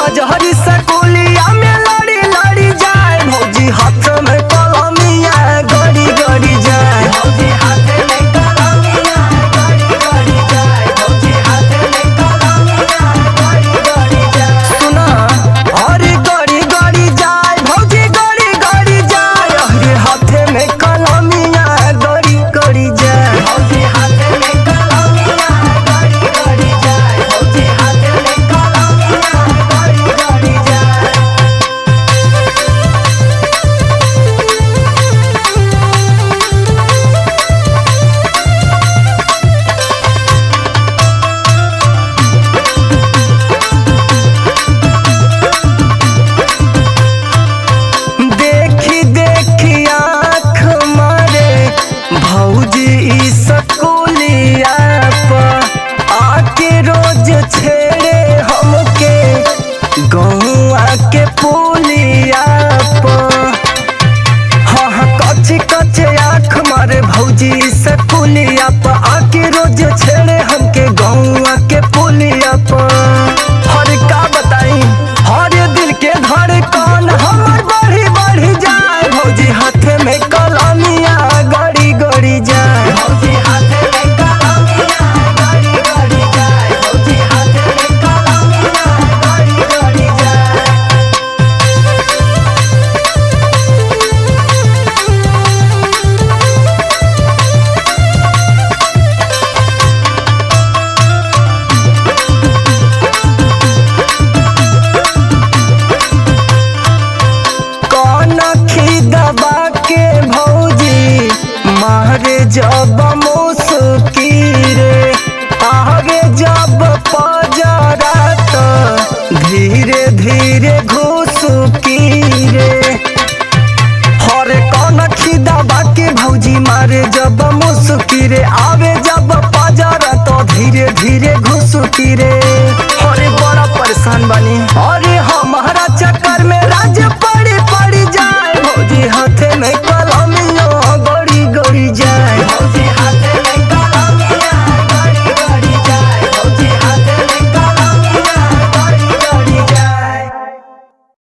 कजहरी सकुलिया में लड़ी लड़ी जाए भौजी हाथ में कलमिया गड़ी गड़ी जाए भौजी हाथ में कलमिया गड़ी गड़ी जाए भौजी हाथ में कलमिया गड़ी गड़ी जाए सुना अरे गड़ी गड़ी जाए भौजी गड़ी गड़ी जाए अरे हाथ में कलमिया गड़ी गड़ी जाए भौजी हाथ में कलमिया गड़ी गड़ी जाए भौजी हाथ में कलमिया गड़ी गड़ी जाए देखी देखी आँख मारे भौजी ई सकुलिया पर आके रोज छेड़े हमके गौआ के पुलिया पर हाँ हाँ कच्चे कच्चे आँख मारे भौजी ई सकुलिया पर आके रोज छेड़े हमके गौआ के पुलिया पर हर का बताई हर दिल के धड़कन हमर बढ़ी बढ़ी जाए भौजी हाथ में कलमिया गड़ी गड़ी जाए भौजी हाथ में कलमिया गड़ी गड़ी जाए भौजी हाथ में कलमिया गड़ी गड़ी जाए कौन खी दबा के भौजी मारे जब मुस्की रे आगे जब पजरा तो धीरे धीरे घुसकी रे हरे कौन खी दबा के भौजी मारे जब मुस्की रे आवे जब पजरा तो धीरे धीरे घुसकी रे हरे